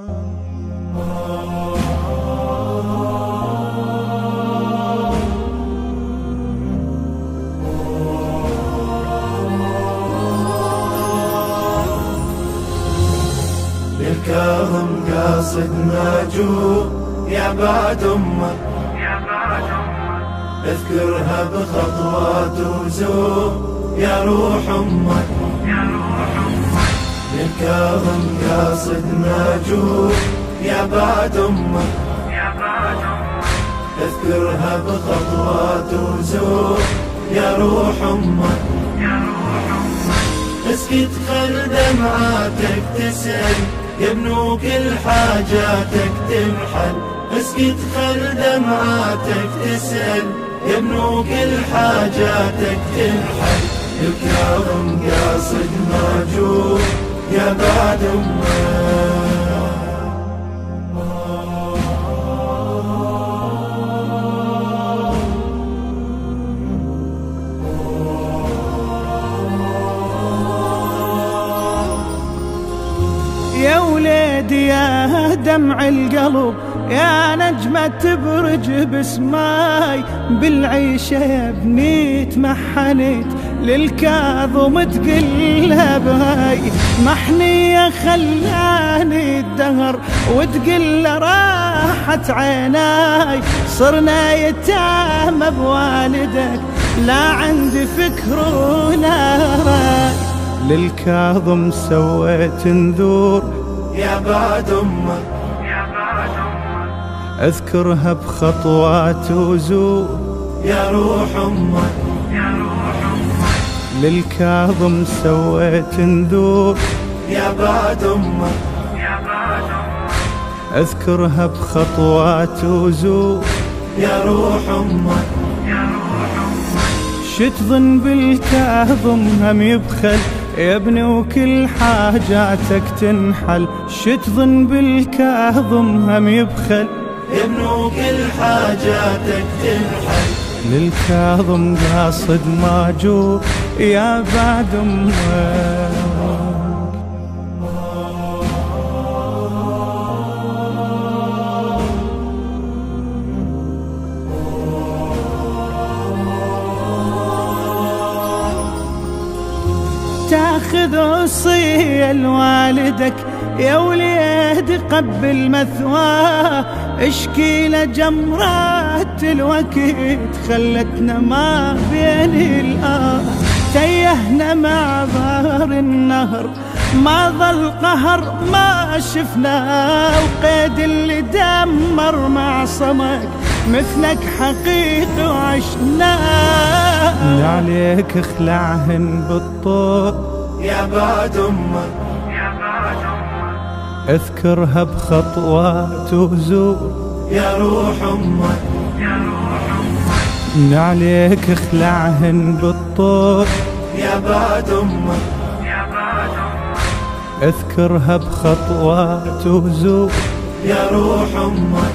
للكاظم قاصد ماجور يا بعد أمك، اذكرها بخطوات وزور يا روح أمك. للكاظم قاصد ماجور يا بعد أمك، اذكرها بخطوات وزور يا روح أمك. اسكت خل دمعاتك تسأل يا ابنو كل حاجاتك تنحل. اسكت خل دمعاتك تسأل يا ابنو كل حاجاتك تنحل. الكاظم قاصد ماجور يا بعد أمك. يا وليدي يا دمع القلب يا نجمة تبرج بسماي، بالعيشة يا ابني تمحنت للكاظم تقلها بهاي. محنية خلاني الدهر وتقل راحت عيناي، صرنا يتامى بوالدك لا عندي فكر ولا راي. للكاظم سويت نذور يا بعد أمك، اذكرها بخطوات وزور يا روح أمك. للكاظم سويت نذور يا بعد أمك، اذكرها بخطوات وزور يا روح أمك. شتظن بالكاظم هم يبخل يا ابني وكل حاجاتك تنحل. شتظن بالكاظم هم يبخل يا ابنو كل حاجاتك تنحل. للكاظم قاصد ماجور يا بعد أمك. تاخذ وصية لوالدك يا وليد قبل مثواه، اشكي له جمرات الوقت خلتنا ما بين الآه. تيهنا مع بار النهر ما ظل قهر ما شفناه، وقيد اللي دمر مع صمك مثلك حقيقي وعشناه. عليك اخلعهن بالطور يا بعد أمك، اذكرها بخطوات وزور يا روح أمك. عليك اخلعهن بالطور يا بعد أمك، اذكرها بخطوات وزور يا روح أمك.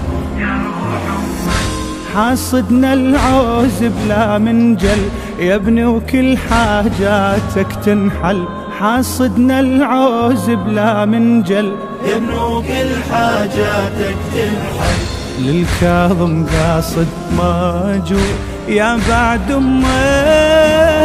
حاصدنا العوز بلا منجل يا ابني وكل حاجاتك تنحل. حاصدنا العوز بلا منجل يا ابنو كل حاجاتك تنحل. للكاظم قاصد ماجور يا بعد أمك.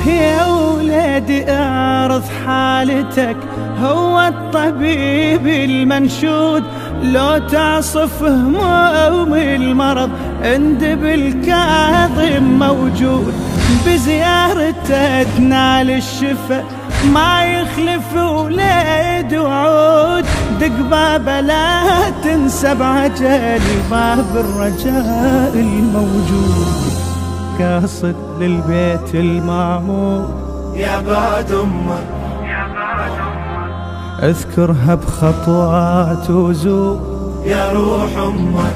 يا ولادي اعرض حالتك هو الطبيب المنشود، لو تعصف هموم المرض عند بالكاظم موجود. بزيارته تنال الشفاء ما يخلف وليد وعود. دق بابه لا تنسى بعجل باب الرجاء الموجود. قاصد للبيت المعمور يا بعد أمك، اذكرها بخطوات وزور يا روح أمك.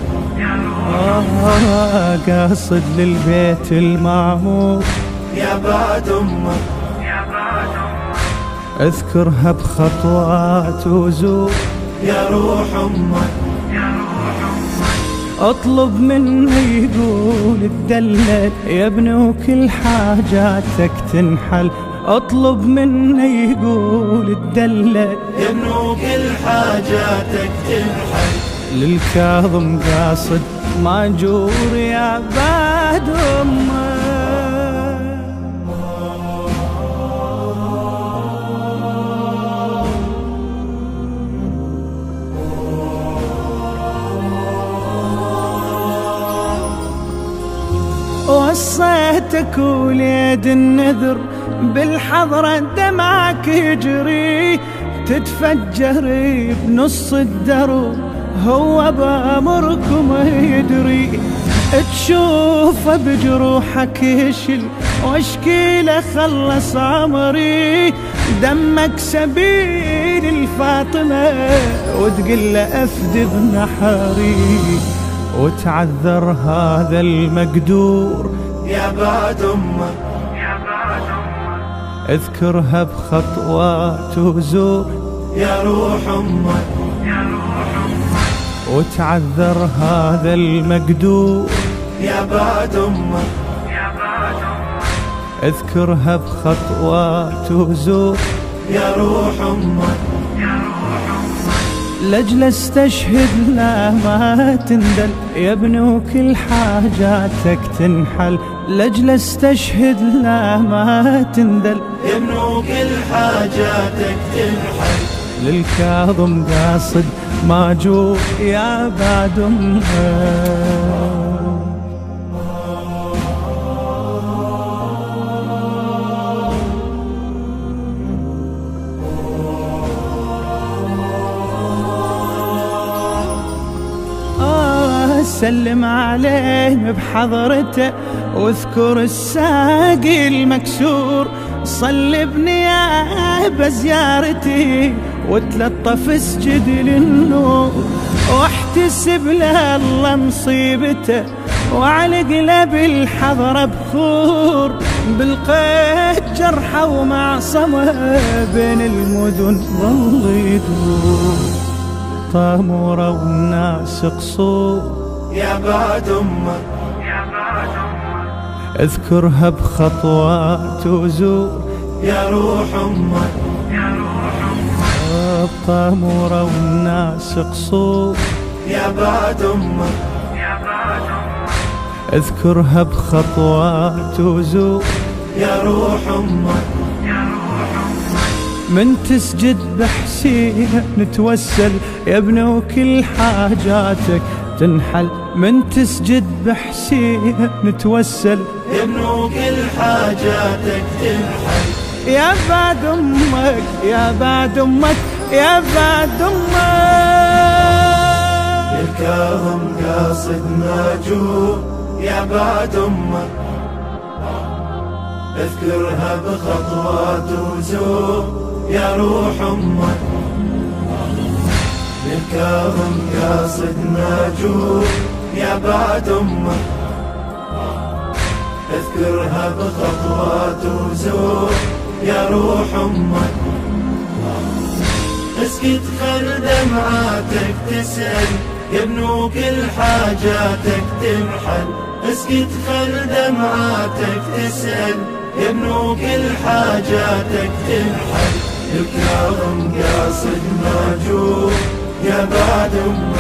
قاصد للبيت المعمور يا بعد أمك، اذكرها بخطوات وزور يا روح أمك. اطلب منه يقول الدلل يا ابني وكل حاجاتك تنحل. اطلب منه يقول الدلل يا ابني وكل حاجاتك تنحل. للكاظم قاصد ماجور يا بعد امه. وصيتك وليد النذر بالحضرة دمعك يجري، تتفجر بنص الدرب هو بأمركم يدري. تشوفه بجروحك يشل واشكيله خلص عمري. دمك سبيل الفاطمة وتقله أفدي بنحري. وتعذر هذا المقدور يا بعد أمه. اذكرها بخطوات وزور يا روح أمه. وتعذر هذا المقدور يا بعد أمه. اذكرها بخطوات وزور يا روح أمه. لأجل استشهد لا ما تندل يا ابني وكل حاجاتك تنحل. لأجل استشهد لا ما تندل يا ابني وكل حاجاتك تنحل. للكاظم قاصد ماجور يا بعد امه. سلم عليه بحضرته واذكر الساقي المكسور. صل بنيابة زيارتي وتلطف اسجد للنور. واحتسب له الله مصيبته وعلق له بالحضرة بخور. بالقيد جرحه ومعصمه بين المدن ظل يدور. طامورة والناس قصور يا بعد أمه. اذكرها بخطوات وزور يا روح أمه. طامورة والناس قصور يا بعد أمه. اذكرها بخطوات وزور يا روح أمه. من تسجد بحسين نتوسل يا ابني وكل حاجاتك تنحل. من تسجد بحسين نتوسل يا ابني وكل حاجاتك تنحل. يا بعد امك يا بعد امك يا بعد امك. الكاظم قاصد ماجور يا بعد أمه. اذكرها بخطوات وزور يا روح أمه. الكاظم قاصد ماجور يا بعد أمه. اذكرها بخطوات وزور يا روح أمه. اسكت خل دمعاتك تسأل يا ابني وكل حاجاتك تنحل. اسكت خل دمعاتك تسأل يا ابني وكل حاجاتك تنحل. الكاظم قاصد ماجور يا بعد أمه.